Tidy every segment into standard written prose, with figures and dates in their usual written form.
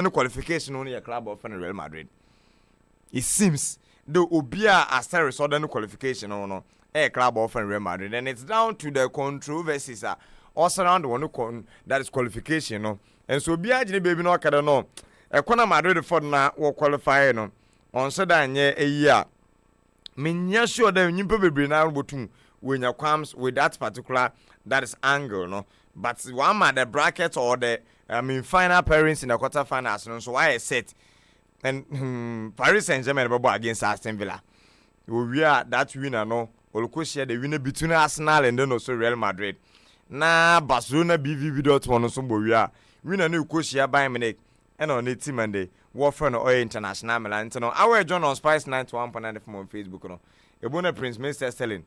no qualification only a club of Real Madrid. It seems the Obia as a result no qualification or no a club of Real Madrid, and it's down to the controversies also around the one that is qualification, no. And so Obia baby no kada no e kona Madrid for na wo qualify no on so that nye a year. Menya sure that nyimpa bebre na botum when you comes with that particular that is angle, no. But one at the bracket or the final pairings in the quarterfinals, no. So why I set and Paris Saint-Germain against Aston Villa. We are that winner, no. Olukosia the winner between Arsenal and then also Real Madrid. Na Barcelona BVB Dortmund so we are winner no Olukosia Bayern Munich and on the team and the Warfare no International Milan. No, our John on Spice 91.9 on Facebook, no. Ebona Prince Mr. Sterling.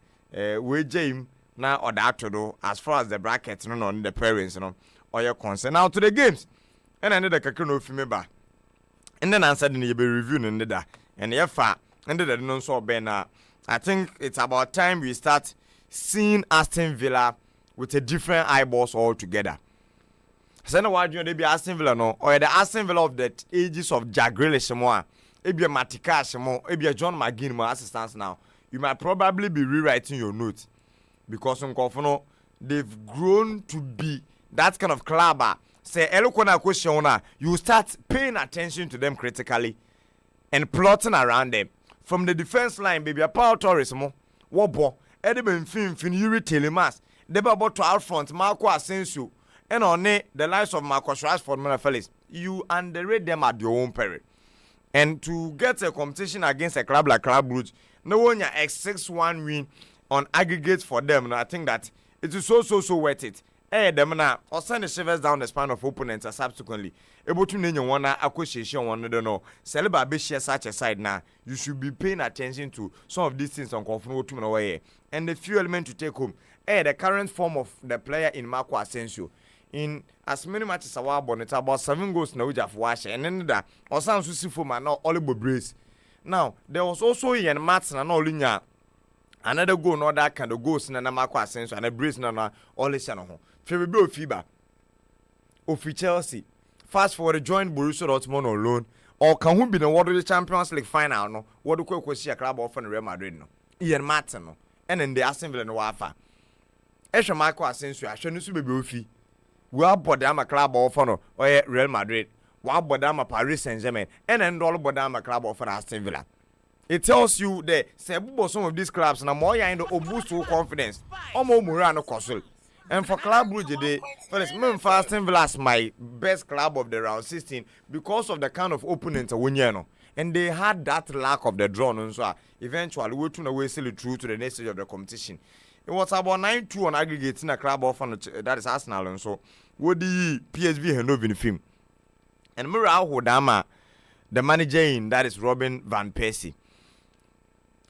We James now or that to do as far as the brackets, no, on the parents, no, or your concern. Now to the games, and I need a kakano fimeba. And then answered in the review and the and the far and the non so ben. I think it's about time we start seeing Aston Villa with a different eyeballs altogether. So now why do you be Aston Villa no, or the Aston Villa of the ages of Jack Grealish more, maybe a Matika more, maybe a John McGinn more assistance now. You might probably be rewriting your notes because on Kofono they've grown to be that kind of club. Say Elokona question, you start paying attention to them critically and plotting around them. From the defense line, baby, a power tourism, Wobo, Edmund Fin, Yuri Telemas, they about to out front, Marco Asensio, and on it, the likes of Marcus Rashford, Manafelis. You underrate them at your own peril. And to get a competition against a club like Club Brugge, no one your X6-1 win on aggregate for them. And I think that it is so worth it. Them now or send the shivers down the spine of opponents subsequently. Able to name one acquisition one don't know. Celebrate be share such a side now. You should be paying attention to some of these things on confirm to away. And the few elements to take home. The current form of the player in Marco Asensio. In as many matches our bonnet about 7 goals now of wash and then that or sounds to see for man not Oliver Brace. Now there was also Ian Matson and Olinya. Another goal, no that kind of goals in an Marco Asensio and a Brace na all channel. Favorable FIBA of Chelsea. Fast forward join Borussia Dortmund on loan. Or can who be the World of the Champions League final? No, what do you see a club of Real Madrid? No, Ian Martin, no, and then the Aston Villa no wafa. Esha Marco Asensio, I shouldn't be beefy. We are Bodama club of no or Real Madrid. We are Bodama Paris Saint-Germain, and then all Bodama club of Aston Villa. It tells you that some of these clubs now more in the boost to confidence. Omo Murano Kosul. And for Club Brugge, they first Aston Villa is my best club of the round 16 because of the kind of opponents we know. And they had that lack of the draw, and so eventually we turned away through to the next stage of the competition. It was about 9-2 on aggregate in a club of that is Arsenal, and so what the PSV had no in the film. And Mura Hodama, the manager in that is Robin Van Persie.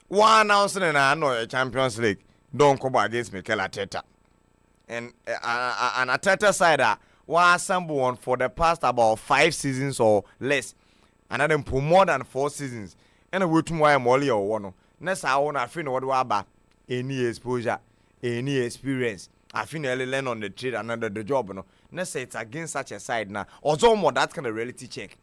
One announcement and I know a Champions League don't come against Mikel Arteta. And an Arteta side was someone for the past about 5 seasons or less, and I didn't put more than 4 seasons. And I wait to why I'm only or one. Next, I want to feel what about any exposure, any experience. I feel early learn on the trade and under the job. No, next say it's against such a side now. Also, more that kind of reality check.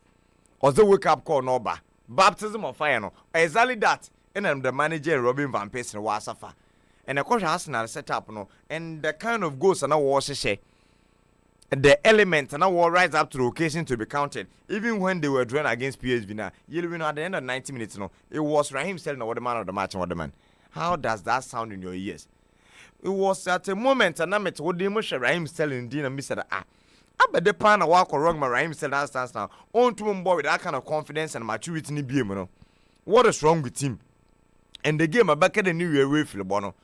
Also, wake up call no baptism of fire. No, exactly that. And I'm the manager Robin Van Persie was suffer. And the coach Arsenal set up, no, and the kind of goals and our the element and our rise up to the occasion to be counted. Even when they were drawn against PSV now, you know at the end of 90 minutes, no, it was Raheem Sterling what the man of the match and what the man. How does that sound in your ears? It was at a moment and I met what the emotion Raheem Sterling did and Mr. I bet the pan a walk or wrong my Raheem Sterling stands now. On to him boy with that kind of confidence and maturity in the game, no. What is wrong with him? And the game back at the New Year way for the bono.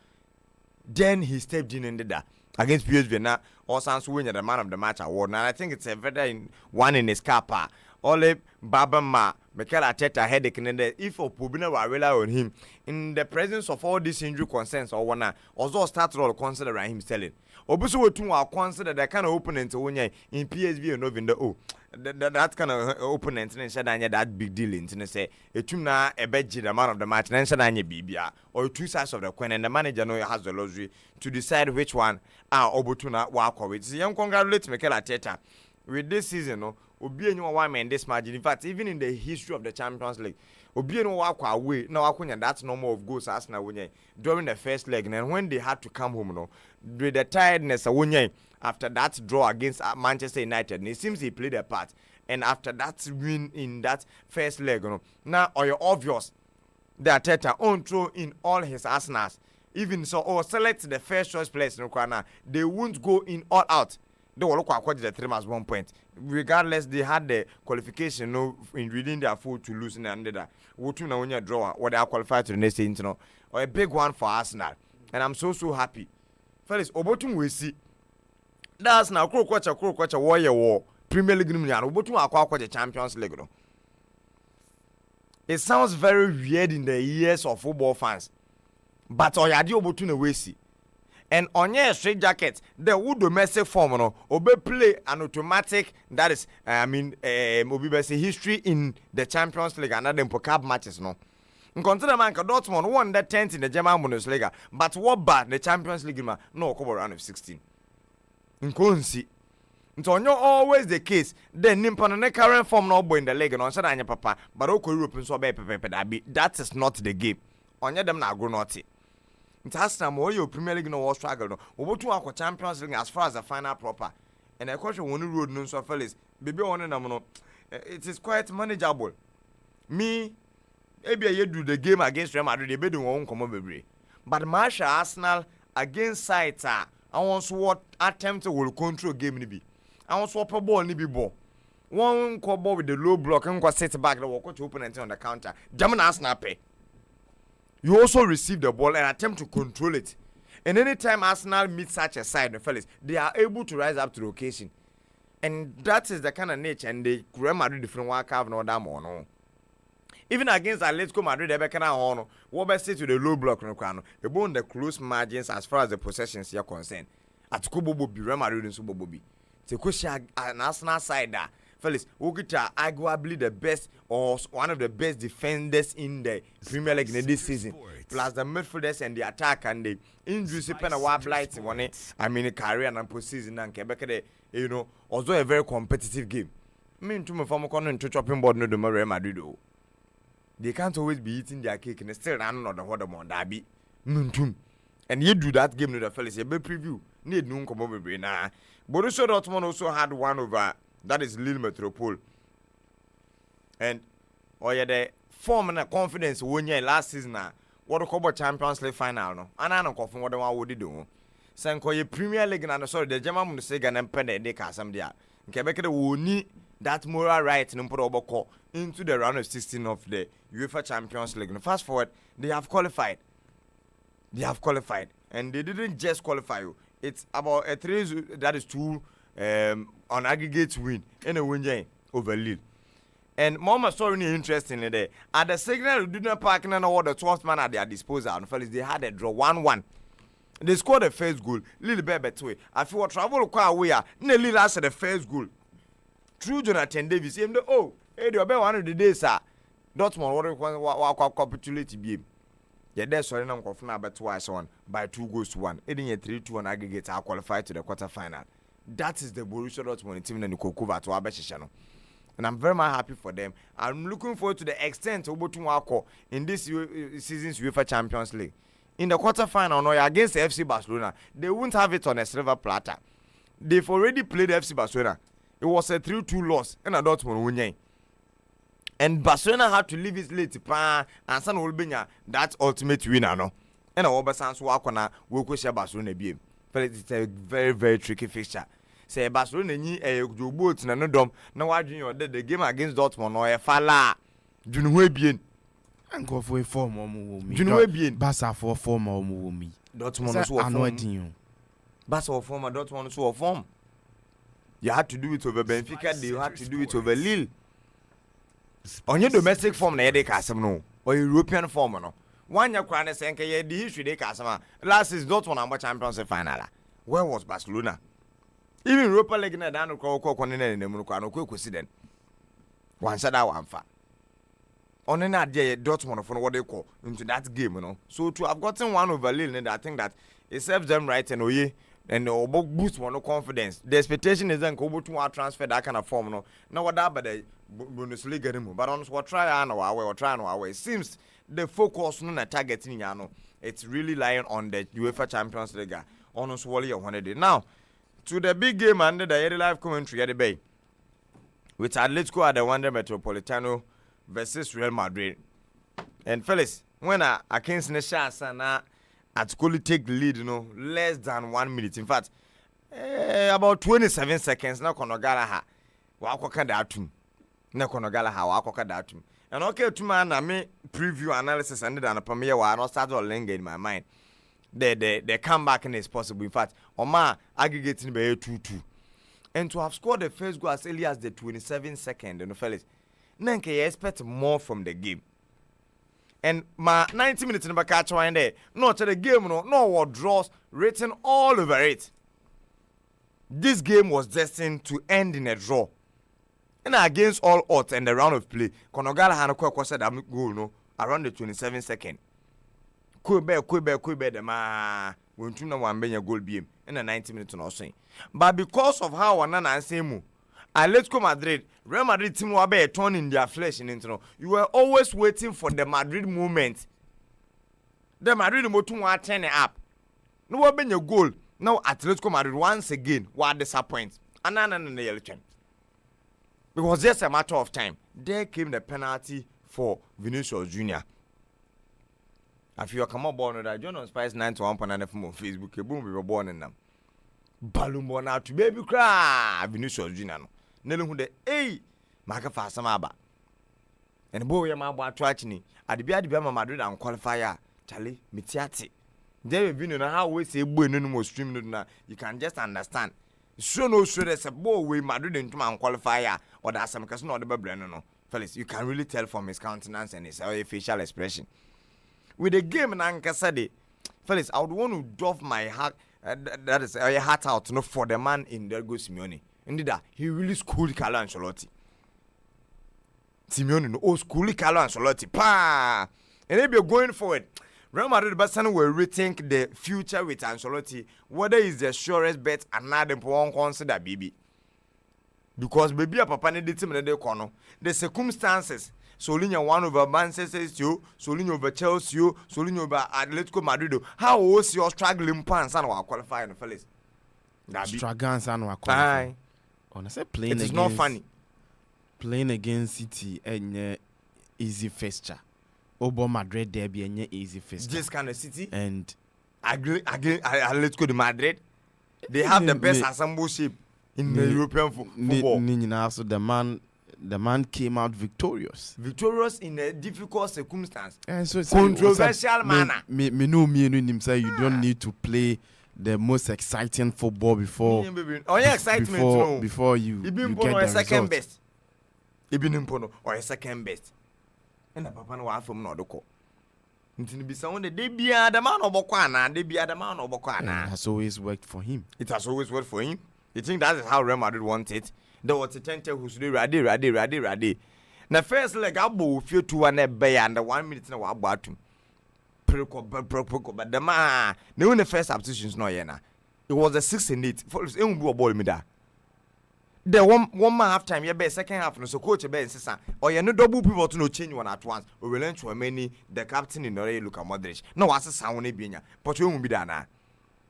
Then he stepped in the against PSV now. Or sounds winning the man of the match award. Now I think it's a veteran one in his car. Ole Babama, Mikel Arteta headache and if Opubina were rely on him in the presence of all these injury concerns or one also start to consider him selling. Obuso to consider the kind of opponent in PSV and over in the that kind of opponent and said that big deal in say a tuna a bedgy the man of the match and said BBA or 2 sides of the coin and the manager know has the luxury to decide which one are Obutuna walk with. Young congratulate Mikel Arteta with this season. obi enyi wa men this margin. In fact, even in the history of the Champions League, obi enyi wa kwa away na wa kunya that number of goals Arsenal wonye during the first leg, and when they had to come home, no, with the tiredness wonye after that draw against Manchester United, and it seems he played a part. And after that win in that first leg, you know, now are you obvious that Arteta on throw in all his Arsenals, even so, or select the first choice players in Ukraine, they won't go in all out. They will look at the 3 as 1 point. Regardless, they had the qualification, no, in reading their food to lose in the end. What you know when you draw, what they are qualified to the next stage, you know, or a big one for Arsenal. And I'm so happy. Fellas, Obotum we see. That's now Croquacha, warrior war. Premier League, Obotum are the Champions League. It sounds very weird in the ears of football fans, but Oyadi Obotum we see. And on your straight jacket, the wood domestic form, no, obe play an automatic, that is, obi history in the Champions League and not them cup matches, no. In consider man, Dortmund won that 10th in the German Bundesliga, but what bad the Champions League, man, no, cover round of 16. In Consi. It's on your always the case, then Nimpon and current form no boy in the league and on Saturday, papa, but Oko European so that is not the game. On your them now go naughty. It's Aston more your Premier League no struggle no. Obo to our Champions League as far as the final proper. And a question one road no so fellas. Baby on no. It is quite manageable. Me, maybe I do the game against Real Madrid. They be doing one come baby. But Marshall Arsenal against Saita, I want to what attempt to will control game ni be. I want to swap a ball ni be ball. One call ball with the low block and go set back the walk to opponent on the counter. German Arsenal pay. You also receive the ball and attempt to control it. And anytime Arsenal meets such a side, fellas, they are able to rise up to the occasion. And that is the kind of nature, and they Real Madrid different work have no damn on. Even against Atletico Madrid, they can on what best to the low block no crano. They bone the close margins as far as the possessions are concerned. At Kubo be Real Madrid and Super Bobby. To push an Arsenal side there. Fellas, Ogita arguably the best or one of the best defenders in the Premier League in this season. Plus the midfielders and the attack and the injuries pen a wild blight one career and postseason and Quebec, you know, also a very competitive game. Me to my former corner to chopping board no the Real Madrid. They can't always be eating their cake and still run on the Hodamon Derby. And you do that game with the fellas, a big preview. Need no come over now. Borussia Dortmund also had one over. That is Lille Metropole. And the form and confidence when you last season what the Champions League final no. And I don't confirm what the one would do. Sanko ye Premier League and sorry the German Bundesliga and pen de casam dia. Quebec will need that moral right and put into the round of 16 of the UEFA Champions League. And fast forward, they have qualified. And they didn't just qualify you. It's about a 3 that is 2 on aggregate win in a win over Lille. And Mama story interestingly there. At the signal do not park and all the 12th man at their disposal. And fellas, they had a draw 1-1. They scored the first goal. Lille Bebe way. I feel travel quite away. Lille last the first goal. True Jonathan Davis. Hey, the one of the days, sir. Dortmund what capitulate be. Yeah, that's why I'm confirmed about twice on by 2 goals to 1. It in 3-2 on aggregate are qualified to the quarterfinal. That is the Borussia Dortmund team and the Kokova to Abeshano. And I'm very much happy for them. I'm looking forward to the extent of Obotunwako in this season's UEFA Champions League. In the quarterfinal, no, against FC Barcelona, they won't have it on a silver platter. They've already played FC Barcelona. It was a 3-2 loss and a Dortmund winning. And Barcelona had to leave his late and San Olbenya that ultimate winner, no. And Obasan's Wakona will question Barcelona beam. But it's a very, very tricky fixture. Say Barcelona ni boat na no dom. Now I junior the game against Dortmund or a fala. Junwe bien. And go for a form or me. Junwe bien. Bassa for form or me. Dortmund so form. Bassa form or Dortmund so form. You had to do it over Benfica, you had to do it over Lille. On your domestic form, na casam no, or European form no. One year crown is saying the history de casama. Last is Dortmund number Champions League final. Where was Barcelona? Even Europa League na dan ko konene ne mu no ko then. One sada one fa. On na dey Dortmund for what they call into that game, you know. So to have gotten one over Lille, I think that it serves them right and oye and obo boost one confidence. The expectation is then go to transfer that kind of form no. Now what that but the Bundesliga get but on what try and or try and our way. Seems the focus no na targeting yano. It's really lying on the UEFA Champions League. On Swally on one day. Now to the big game under the live commentary at the bay. With Atletico at the Wanda Metropolitano versus Real Madrid. And fellas, when I can't see the chance and Atletico take the lead, less than 1 minute. In fact, about 27 seconds. Now Konogala Wakoka datum. Na Konogala Wakoka datum. And okay, to man, I may preview analysis and then Pamia will not start or linger in my mind. The comeback is possible. In fact, Oma aggregating by 2-2. And to have scored the first goal as early as the 27th second, fellas, Nanke expect more from the game. And my 90 minutes in the catch one there, not to the game, no what draws written all over it. This game was destined to end in a draw. And against all odds and the round of play, Konogala had a quick goal around the 27th second. Quebec, the ma when two no one a goal beam in the 90 minutes or so. But because of how Anana and Semu, Atletico Madrid, Real Madrid team were be torn in their flesh in intro. You were always waiting for the Madrid moment. The Madrid motu wa turn it up. No one been your goal. Now Atletico Madrid once again were disappointed. Anana and the yellow chain. It was just a matter of time. There came the penalty for Vinicius Jr. If you come up born that John on Spice 91.9 from Facebook, a boom we were born in them. Balloon born out to baby cry. Vinicius Jr. Nelly who the Maka Fasamaba. And boy, my boy Twatchini at the Biadibama Madrid and qualifier Charlie Mitiati. There have been how we say boy no more stream now. You can just understand. So no sure there's a boy with Madrid into my qualifier or that's some because not the Breno. Fellas, you can really tell from his countenance and his facial expression. With the game in Ankasade, fellas, I would want to doff my heart, that is your heart out, for the man in Diego Simeone. Indeed, he really schooled Carlo Ancelotti. Simeone, schooled Carlo Ancelotti. Pa! And if you're going forward, Real Madrid Barcelona will rethink the future with Ancelotti, whether it's the surest bet and not the one consider baby. Because baby, a papa need team in the corner. The circumstances. Solinya one over Manchester City, Solinya over Chelsea, Solinya over Atletico Madrid. How was your struggling pants and our qualifying fellas? Struggling and our qualifying. Honestly, playing it's not funny. Playing against City and easy fixture. Obo Madrid derby and easy fixture. This kind of City and again Atletico de Madrid. They have the best ensemble shape in the European football. So the man came out victorious. Victorious in a difficult circumstance. And so controversial manner. Me say you don't need to play the most exciting football before. Oh yeah, excitement before you get the second result. best. Ibinimpono or a second best. And the papa no from no doko. Ntini bisa wonde de bia the man obokwa na de bia the man obokwa na. It has always worked for him. It has always worked for him. You think that is how Real Madrid wants it? There was a tenter who's ready. Now first leg I bought few 2-1 bay and the 1 minute now about him. But the man, the first substitutions no yena. It was a 6 and 8. For it won't ball me there. The one man half time, be second half no so coach be insisa. Or you no double people to no change one at once. We will learn to many the captain in Norway Luka Modric. No what's sound we be but you won't be there now.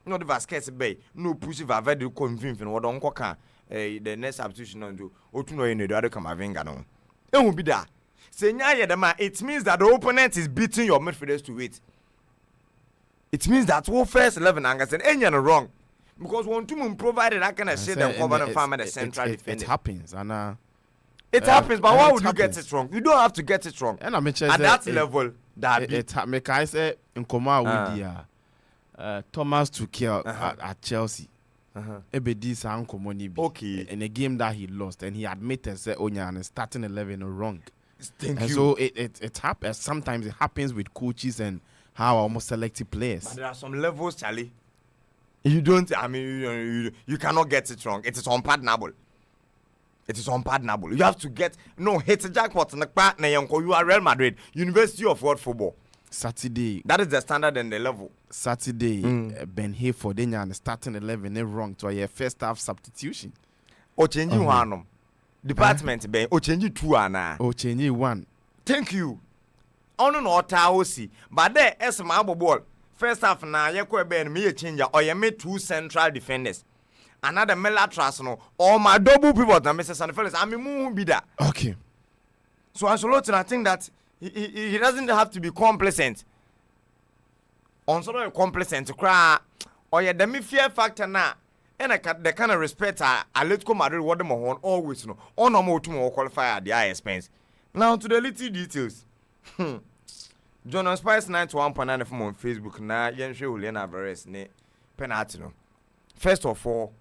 No the Vasquez bay, no push Valverde convince and what don't cock. The next substitution on do Otuno in the other come avenga no. It won't be there. Say it means that the opponent is beating your midfielders to it. It means that who first 11 angles and any wrong. Because one team provided that kind of shit and cover and farm at the central defender. It happens and it happens, but why would you get it wrong? You don't have to get it wrong. And I mentioned at that level that it make I say in Koma with the Thomas Tuchel at Chelsea. Okay. In a game that he lost, and he admitted that Onyan is starting 11 wrong. Thank you. So it happens. Sometimes it happens with coaches and how almost selected players. But there are some levels, Charlie. You don't. I mean, you cannot get it wrong. It is unpardonable. It is unpardonable. You have to get hit the jackpot in the partner. You are Real Madrid, University of World Football. Saturday. That is the standard and the level. Saturday, Ben Hayford, then you're starting 11 wrong to a first half substitution. O changing one. Department Ben, o changing 2 ana. O changing 1. Thank you. Ono no otaosi. But there is my ball. First half na ye ko Ben me change or ye me 2 central defenders. Another Melatras no or my double pivot na Mr. Sanfelis. I mean mu be that. Okay. So Ancelotti, I think that he doesn't have to be complacent. On sort of complacent cry or yeah, the fear factor now. And the kind of respect Atletico Madrid what them on always no. On no more to more qualify at the high expense. Now to the little details. John Spice 91.9 FM on Facebook na yen show Julian Alvarez ne penalty no. First of all,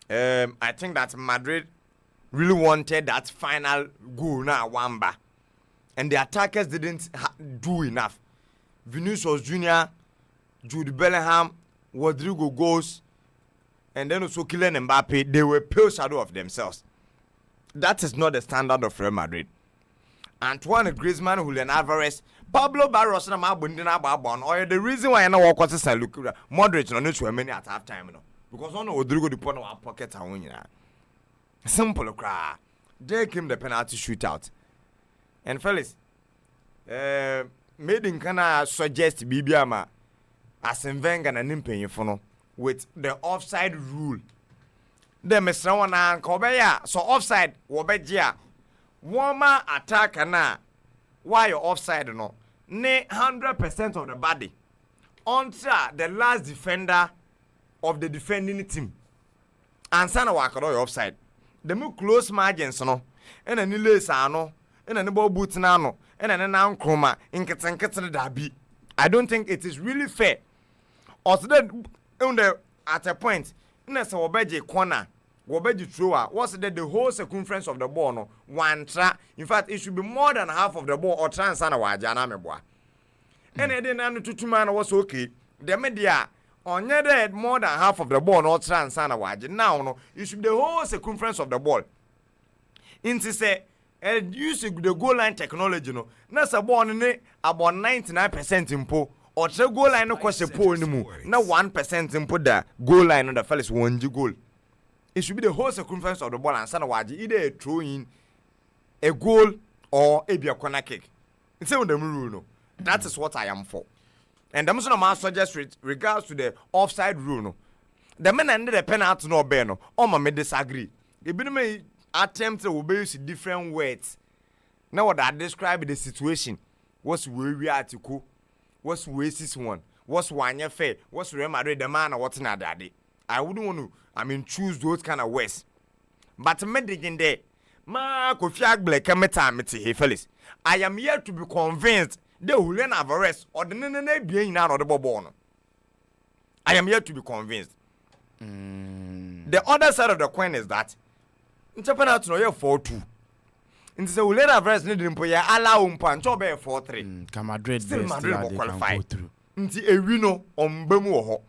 I think that Madrid really wanted that final goal now Wamba, and the attackers didn't do enough. Vinicius Junior, Jude Bellingham, Rodrigo goes, and then also Kylian Mbappe. They were pale shadow of themselves. That is not the standard of Real Madrid. Antoine Griezmann, Julian Alvarez, Pablo Barros, and Mabundina Babon. Or the reason why I know what was look Modric no need many at half time, because on Rodrigo the point of our pocket and win. Simple cry. There came the penalty shootout. And fellas, made in Kana suggest Bibiama as in Vengan and Nimpen with the offside rule. The Mr. Wana Kobeya, so offside, Wobejia. Warmer attack na why you offside no? Ne 100% of the body. Onto the last defender of the defending team. And sana wakado offside. The more close margins no, and any lace ano, and any ball boots nano, and an noun chroma in Katsan Dabi. I don't think it is really fair. Also, then at a point, Nessa Obeji corner, Wobeji thrower, what's that the whole circumference of the ball no one tra. In fact, it should be more than half of the ball or transana wajana meboa. And then to man was okay. The media. On your head, more than half of the ball not transana wajin. Now no, it should be the whole circumference of the ball. Into say use the goal line technology no. Nasa ball ne about 99% impo. Or the goal line no cost a poor anymore. Now 1% impo the goal line on the fellas 1 goal. It should be the whole circumference of the ball and sana waji either a throw in, a goal or a corner kick. It's on the rule no. That is what I am for. And the Muslim man suggests with regards to the offside rule no. The men ended the penalty no bear no. May disagree. They may attempt to use different words. Now what I describe the situation. What's where we are to go? What's this one? What's one year fair? What's Real Madrid the man or what's not daddy? I wouldn't want to choose those kind of words. But in there, ma kofiag black kameta fellas. I am here to be convinced they will learn Alvarez or the nene being out of the ball. I am here to be convinced. The other side of the coin is that in Japan out to know 4-2. In the Julian Alvarez needed to allow umpan to be 4-3. Madrid still Madrid will qualify. Into a wino on Bemu.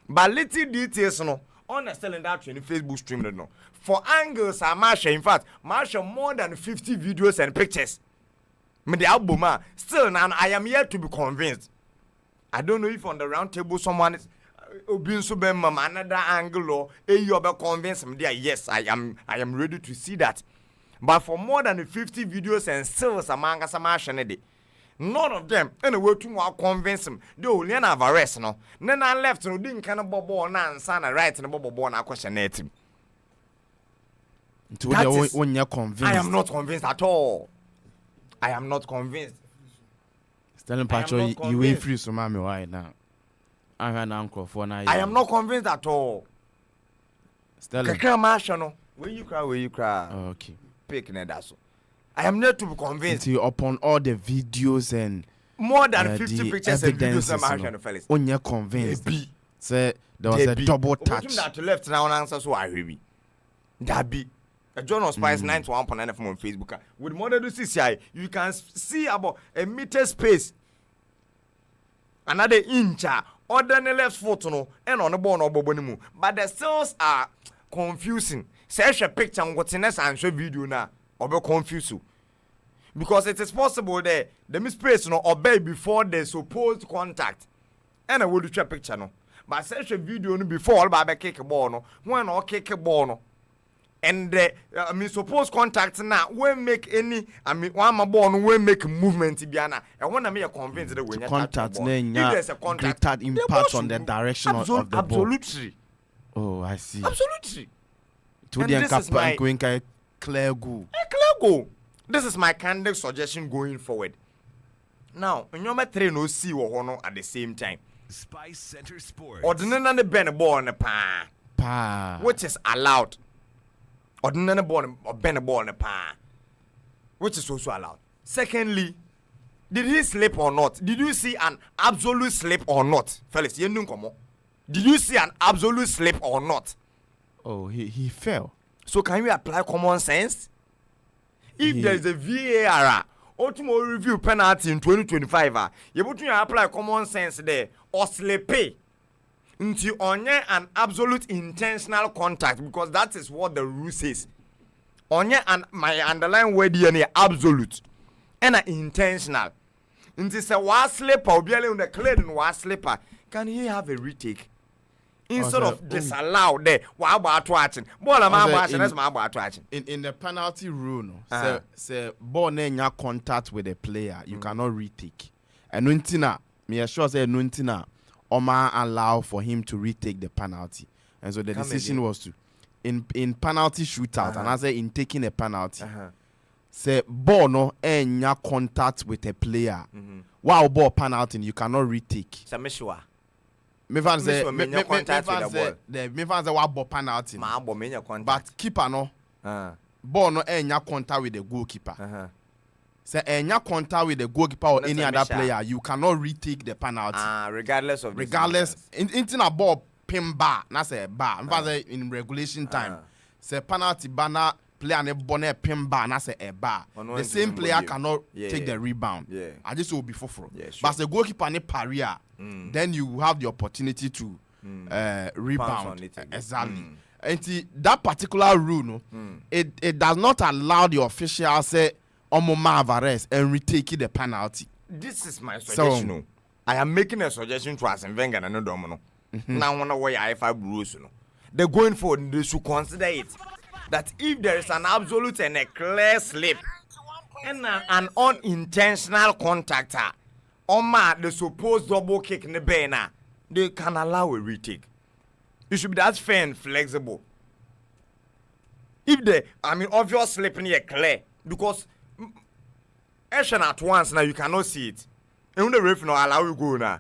But little details no on the selling that in Facebook stream no. For angles are Marsha, in fact, Marsha more than 50 videos and pictures. Me the album still now I am here to be convinced. I don't know if on the round table someone is being so another angle or you be convinced me there. Yes, I am ready to see that. But for more than 50 videos and still some Marsha none of them anyway to more convince him. The Julian Alvarez no. Then I left no didn't kind of bubble na and sana right and bubble na question him. When you're convinced. I am not convinced at all. I am not convinced. Stellan Pacho, you ain't free so mommy why now? I have an uncle for now. I am not convinced at all. Stellan. Kakra where you cry. Okay. Pick Nedaso. I am not to be convinced. Upon all the videos and more than 50 pictures and videos when you're convinced. Say there was a double touch. That to left now answer so I heavy. That be. John Spice 91.9 FM on Facebook. With model CCI, you can see about a meter space. Another inch, or then the left foot, no, and on the bone or bobonimu. But the cells are confusing. Search a picture on what's in this and show video now, or be confused. because it is possible that the space no obey before the supposed contact. And I will do a picture no. But such a video no before all by kick a ball no. When or kick a ball no. And the supposed contact now won't make any. One my ball won't make movement. Biana. I want to make a convince that when you contact, if there's a contact, greater impact on the direction of the ball. Absolutely. Oh, I see. Absolutely. To the clear goal. Clear goal. This is my candid suggestion going forward. Now, number 3 no see or at the same time. Spice Center Sports. Ordinary bend a ball on the pan. Which is allowed. Ordinary ball or bend a ball on the pan. Which is also allowed. Secondly, did he slip or not? Did you see an absolute slip or not? Fellas, you don't come on. Did you see an absolute slip or not? Oh, he fell. So can we apply common sense? If there is a VAR, ultimate review penalty in 2025, you put to apply common sense there or slip into on an absolute intentional contact because that is what the rule says. On and my underlying word here absolute and intentional. Into say was slipper or be on the clear and was slipper. Can he have a retake? Instead of disallow there, what about watching? Ball am watching, that's my about watching. In the penalty rule, no, say ball na contact with a player, you cannot retake. And Nuntina, me assure say Nuntina, Oma allow for him to retake the penalty. And so the decision was to in penalty shootout, and I say in taking a penalty, say ball no enya contact with a player. Wow, ball penalty, you cannot retake. Samishwa. Me fan say what ball penalty. But keeper no. Ball no enya contact with the goalkeeper. Say enya contact with the goalkeeper or any other player, you cannot retake the penalty. Regardless of into a ball pin bar, not say bar. Me fan say in regulation time. Say penalty banner player ne bonnet pin bar, not say a bar. The same player cannot take the rebound. I just will be for. But the goalkeeper ne paria. Then you have the opportunity to rebound. Exactly. And that particular rule, no, it does not allow the official say Omoma Alvarez and retake the penalty. This is my suggestion. So, I am making a suggestion to Arsene Wenger and no Domino. Now one way I five rules, no. They're going forward. They should consider it that if there is an absolute and a clear slip and an unintentional contact. Oma the supposed double kick in the banner, they can allow a retake. It should be that fair and flexible. If the obvious slip in here clear, because action at once now you cannot see it. And the ref no allow you go now.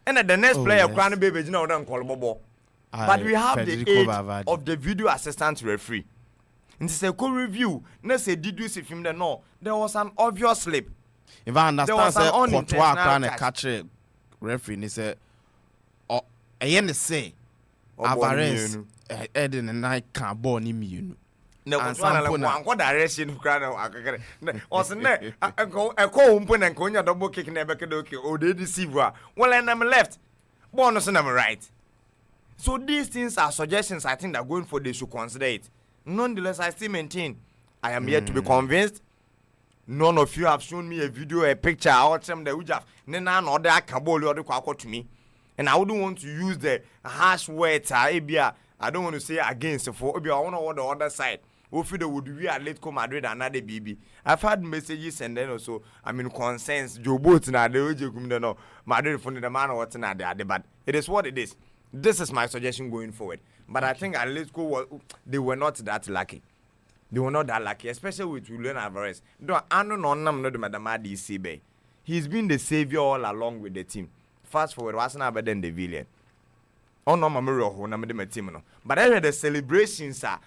And then the next player can baby you know call ball. But we have the aid of the video assistant referee. And it's a co-review. Let's say did you see him there? No, there was an obvious slip. If I understand, say Courtois can catch a referee. He said, "Oh, I say Alvarez, Eden and I can't born him, you know." No, I'm going to arrest you. Also, I call home and Konya double kick never could okay. Oh, they deceive her. Well, and I'm left. Bonus and I'm right. So these things are suggestions. I think that going for they should consider it. Nonetheless, I still maintain I am yet to be convinced. None of you have shown me a video, a picture, or some that would have Nena or that Kaboli or the Kwako to me. And I wouldn't want to use the harsh words. I don't want to say against for I want to on the other side. If they would be at Atletico Madrid another baby. I've had messages and then also concerns. Joe Boat na the no Madrid for the man or what's not there. But it is what it is. This is my suggestion going forward. But I think Atletico they were not that lucky. They were not that lucky, especially with Julian Alvarez. He's been the savior all along with the team. Fast forward, wasn't better than the villain. Oh no, team. But I heard the celebrations are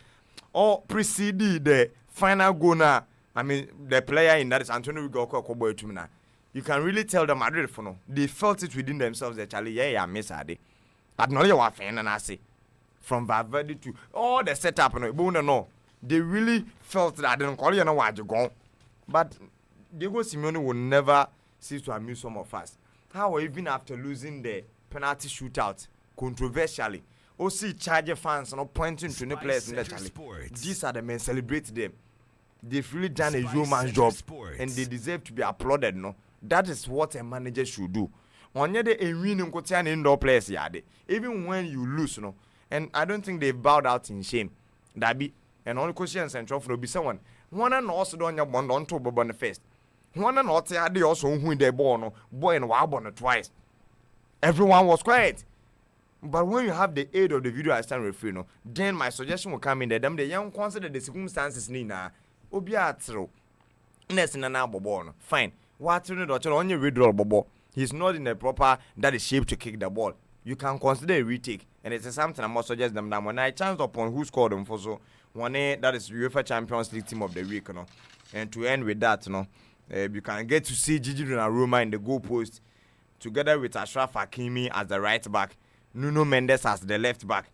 all preceded the final goal now. The player in that is Antonio Ugoko. You can really tell the Madrid for no. They felt it within themselves that Charlie, miss Ade. But no, you are fan and I say from Valverde to all the setup no. They really felt that I didn't call you know why you go. But Diego Simeone will never cease to amuse some of us. How even after losing the penalty shootout controversially, see Charger fans pointing to the players in the Charlie. These are the men celebrate them. they've really done a human job and they deserve to be applauded. No, that is what a manager should do. On your day, a winning Kotian indoor players, yard. Even when you lose, no, and I don't think they've bowed out in shame. That be and only question central will be someone. One and also don't your bond on top on the first. One and not they also who they born boy and wabon twice. Everyone was quiet. But when you have the aid of the video assistant referee, no, then my suggestion will come in that them the young consider the circumstances nina. Obiatro. Next in an album, fine. What you know, on your withdrawal bobo. He's not in a proper that is shape to kick the ball. You can consider a retake, and it's something I must suggest them that when I chanced upon who scored them for so one that is UEFA Champions League team of the week, you know. And to end with that, you know, you can get to see Gigi Donnarumma in the goal post together with Ashraf Hakimi as the right back. Nuno Mendes as the left back.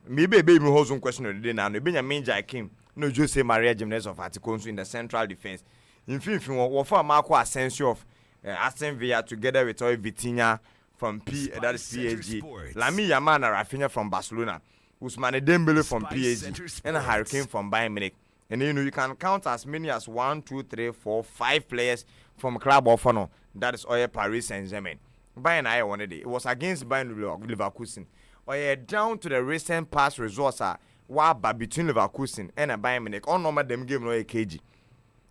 Maybe a baby holds one question of the day now. Maybe a major Kim. No Jose Maria Jimenez of Atikonso in the central defense. In fact, what for Marco Asensio of Aston Villa together with Oy Vitinha from that is PSG. Lami Yamal and Rafinha from Barcelona. Ousmane Dembele from PSG. And a Hurricane from Bayern Munich. And you can count as many as 1, 2, 3, 4, 5 players from Club of Honor. That is Oye Paris Saint-Germain. Bayern I wanted it. It was against Bayern Leverkusen. Or down to the recent past results between Leverkusen and a Bayern Munich. All normal them game no a kg.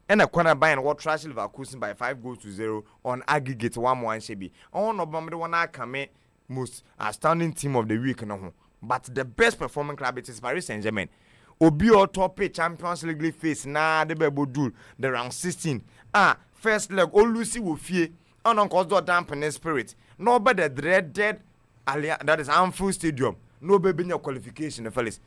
And a corner Bayern what trash Leverkusen by 5-0 on aggregate 1-1 shebi. All no the one I come most outstanding team of the week no. But the best performing club it is Paris Saint-Germain. Obi or top Champions League face na the bebodul the round 16. First leg all Lucy will fear. On cause door dampen spirit. No but the dreaded that is Anfield Stadium. No baby in your qualification, fellas.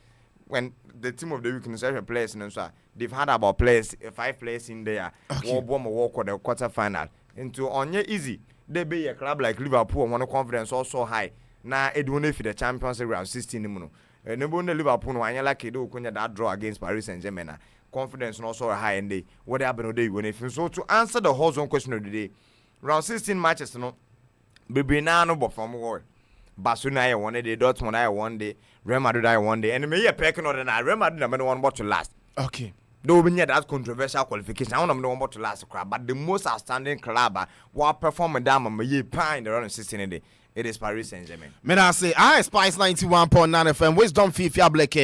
When the team of the week in several players and so they've had about players 5 players in there. Walk or the quarter final. Into on your easy. They be a club like Liverpool and one confidence also high. Now it won't for the Champions League round 16 no. And the Liverpool no anya like do that draw against Paris Saint-Germain. Confidence also high and they what happened today when if so to answer the whole zone question of the day. Round 16 matches, no. Baby, now no perform well. Barcelona I won day, Dortmund I won day, Real Madrid I won day, and me a pecking order now. Real Madrid number one to last. Okay. Though we need that controversial qualification, I want number one to last crowd, but the most outstanding club while performing down on my pine the round 16 day. It is Paris Saint-Germain. Men I say I Spice 91.9 FM. Wisdom Fifi Black